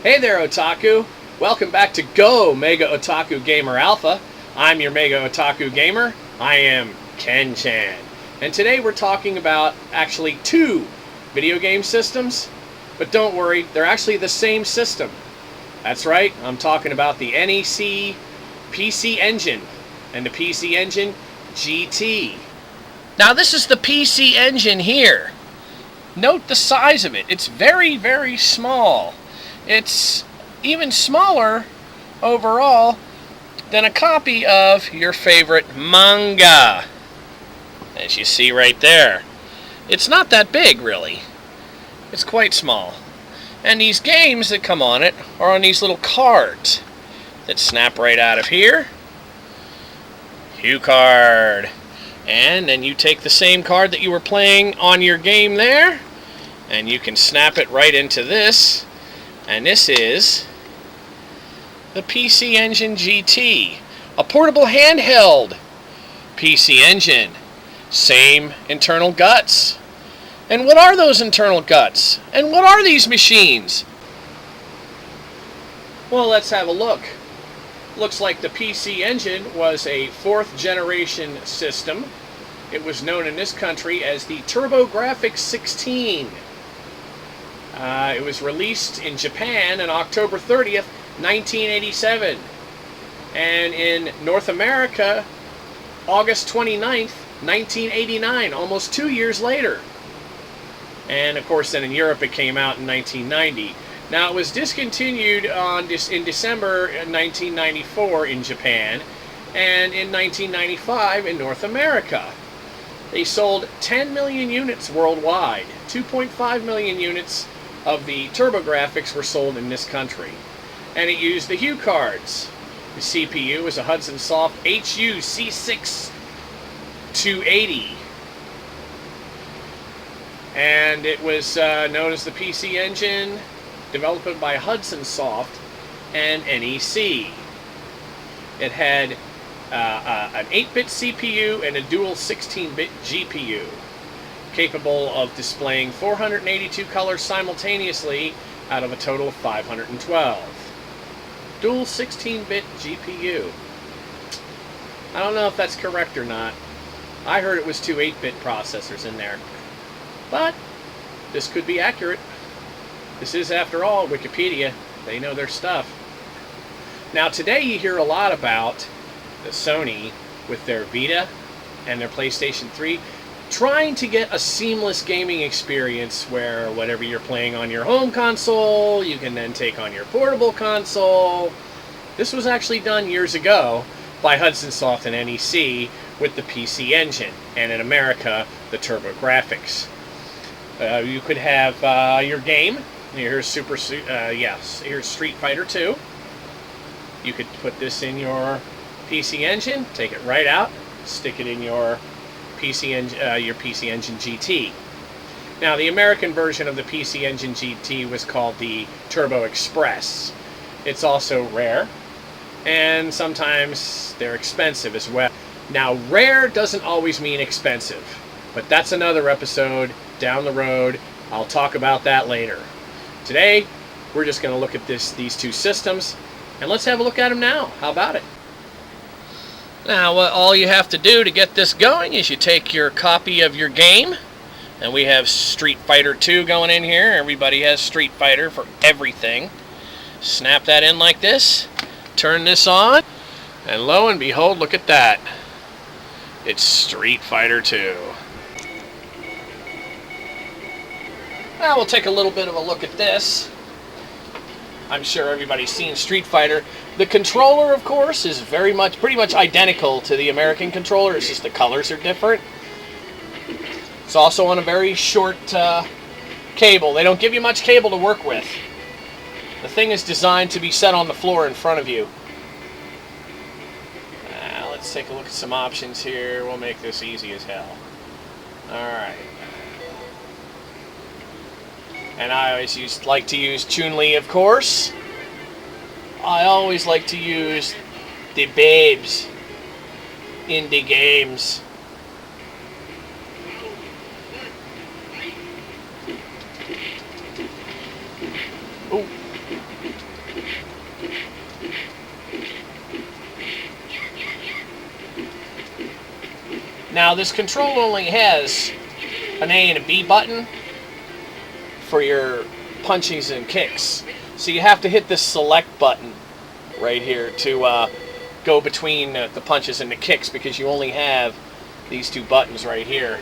Hey there, Otaku! Welcome back to Go Mega Otaku Gamer Alpha. I'm your Mega Otaku Gamer. I am Ken-chan. And today we're talking about actually two video game systems. But don't worry, they're actually the same system. That's right, I'm talking about the NEC PC Engine and the PC Engine GT. Now this is the PC Engine here. Note the size of it. It's very, very small. It's even smaller overall than a copy of your favorite manga. As you see right there. It's not that big, really. It's quite small. And these games that come on it are on these little cards that snap right out of here. Cue card. And then you take the same card that you were playing on your game there, and you can snap it right into this. And this is the PC Engine GT, a portable handheld PC Engine. Same internal guts. And what are those internal guts? And what are these machines? Well, let's have a look. Looks like the PC Engine was a 4th generation system. It was known in this country as the TurboGrafx 16. It was released in Japan on October 30th, 1987. And in North America, August 29th, 1989, almost 2 years later. And of course then in Europe it came out in 1990. Now it was discontinued in December 1994 in Japan and in 1995 in North America. They sold 10 million units worldwide. 2.5 million units of the TurboGrafx were sold in this country. And it used the Hue cards. The CPU was a Hudson Soft HU C6 280. And it was known as the PC Engine, developed by Hudson Soft and NEC. It had an 8-bit CPU and a dual 16-bit GPU, capable of displaying 482 colors simultaneously out of a total of 512. Dual 16-bit GPU. I don't know if that's correct or not. I heard it was two 8-bit processors in there. But this could be accurate. This is, after all, Wikipedia. They know their stuff. Now today you hear a lot about the Sony with their Vita and their PlayStation 3 trying to get a seamless gaming experience where whatever you're playing on your home console, you can then take on your portable console. This was actually done years ago by Hudson Soft and NEC with the PC Engine, and in America, the TurboGrafx. You could have your game. Here's here's Street Fighter 2. You could put this in your PC Engine, take it right out, stick it in your PC Engine GT. Now, the American version of the PC Engine GT was called the Turbo Express. It's also rare, and sometimes they're expensive as well. Now, rare doesn't always mean expensive, but that's another episode down the road. I'll talk about that later. Today, we're just going to look at these two systems, and let's have a look at them now. How about it? Now, all you have to do to get this going is you take your copy of your game, and we have Street Fighter 2 going in here. Everybody has Street Fighter for everything. Snap that in like this, turn this on, and lo and behold, look at that. It's Street Fighter 2. Now we'll take a little bit of a look at this. I'm sure everybody's seen Street Fighter. The controller, of course, is pretty much identical to the American controller. It's just the colors are different. It's also on a very short cable. They don't give you much cable to work with. The thing is designed to be set on the floor in front of you. Let's take a look at some options here. We'll make this easy as hell. Alright. And I always like to use Chun-Li, of course. I always like to use the babes in the games. Now this control only has an A and a B button for your punches and kicks. So you have to hit this select button right here to go between the punches and the kicks, because you only have these two buttons right here.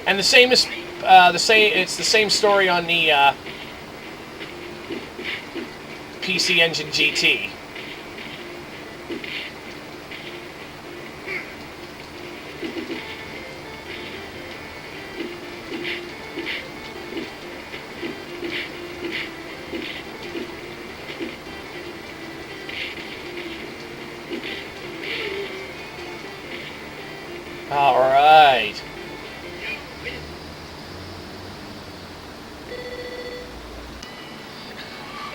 And the same is it's the same story on the PC Engine GT. All right.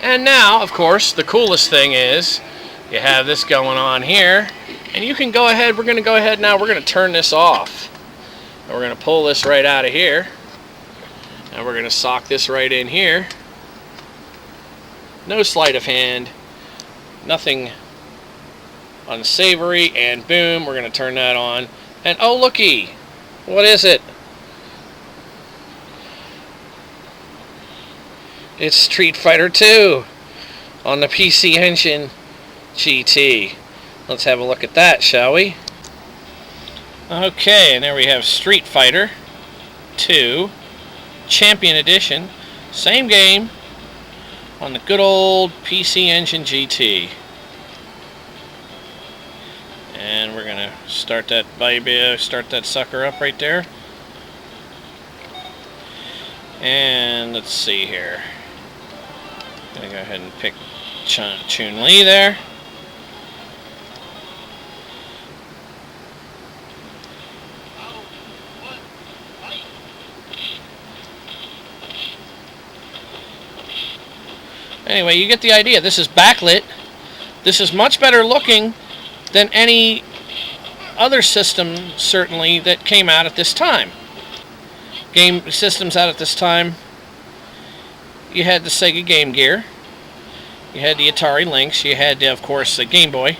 And now, of course, the coolest thing is you have this going on here, and you can go ahead, we're going to go ahead now, we're going to turn this off. And we're going to pull this right out of here, and we're going to sock this right in here. No sleight of hand, nothing unsavory, and boom, we're going to turn that on. And oh looky, what is it? It's Street Fighter 2 on the PC Engine GT. Let's have a look at that, shall we? Okay, and there we have Street Fighter 2 Champion Edition. Same game on the good old PC Engine GT. And we're gonna start that baby, start that sucker up right there. And let's see here. Gonna go ahead and pick Chun-Li there. Anyway, you get the idea. This is backlit. This is much better looking than any other system, certainly, that came out at this time. Game systems out at this time, you had the Sega Game Gear, you had the Atari Lynx, you had, of course, the Game Boy,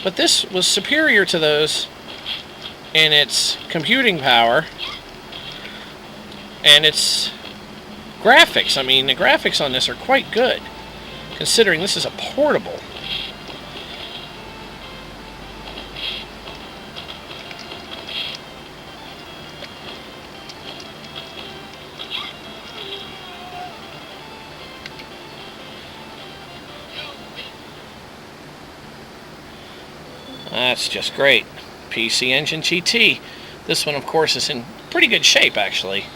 but this was superior to those in its computing power and its graphics. I mean, the graphics on this are quite good, considering this is a portable. That's just great. PC Engine GT. This one, of course, is in pretty good shape, actually.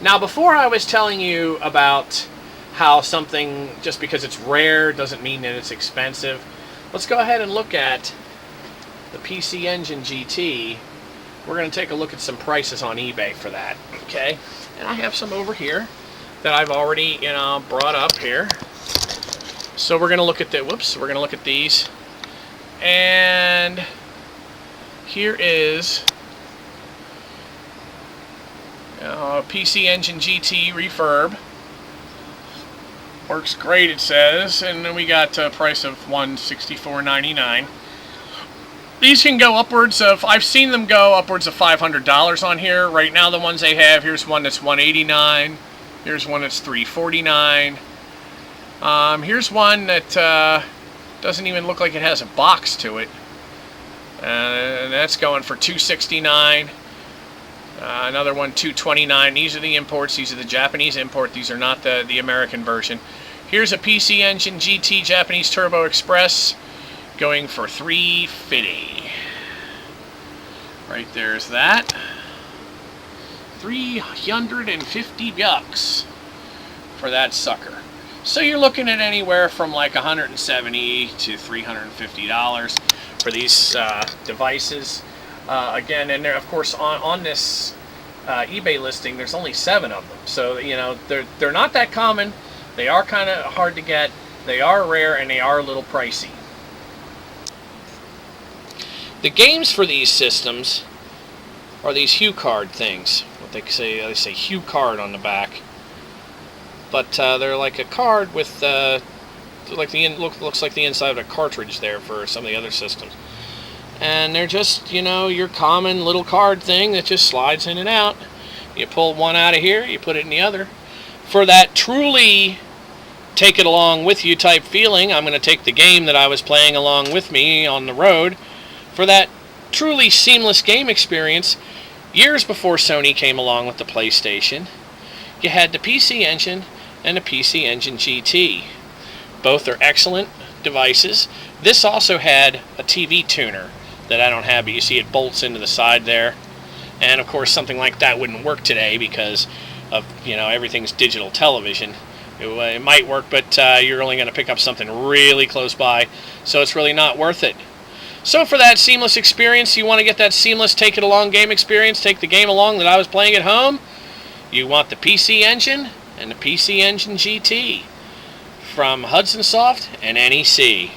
Now, before I was telling you about how something, just because it's rare, doesn't mean that it's expensive. Let's go ahead and look at the PC Engine GT. We're going to take a look at some prices on eBay for that, okay? And I have some over here that I've already, brought up here. So we're going to look at we're going to look at these. And here is PC Engine GT refurb. Works great, it says, and then we got a price of $164.99. These can go upwards of, I've seen them go upwards of $500 on here. Right now, the ones they have, here's one that's $189. Here's one that's $349. Here's one that doesn't even look like it has a box to it. And that's going for $269. Another one, $229. These are the imports. These are the Japanese import. These are not the American version. Here's a PC Engine GT Japanese Turbo Express going for $350. Right there's that. 350 bucks for that sucker. So you're looking at anywhere from like $170 to $350 for these devices. Again, and there, of course, on this eBay listing, there's only 7 of them. So they're not that common. They are kind of hard to get. They are rare, and they are a little pricey. The games for these systems are these HuCard things. What they say HuCard on the back. But they're like a card with looks like the inside of a cartridge there for some of the other systems. and they're just, your common little card thing that just slides in and out. You pull one out of here, you put it in the other. For that truly take it along with you type feeling, I'm going to take the game that I was playing along with me on the road. For that truly seamless game experience, years before Sony came along with the PlayStation, you had the PC Engine and the PC Engine GT. Both are excellent devices. This also had a TV tuner that I don't have, but you see it bolts into the side there. And of course something like that wouldn't work today because of, everything's digital television. It might work, but you're only going to pick up something really close by, so it's really not worth it. So for that seamless experience, you want to get that seamless take-it-along game experience, take the game along that I was playing at home, you want the PC Engine and the PC Engine GT from Hudson Soft and NEC.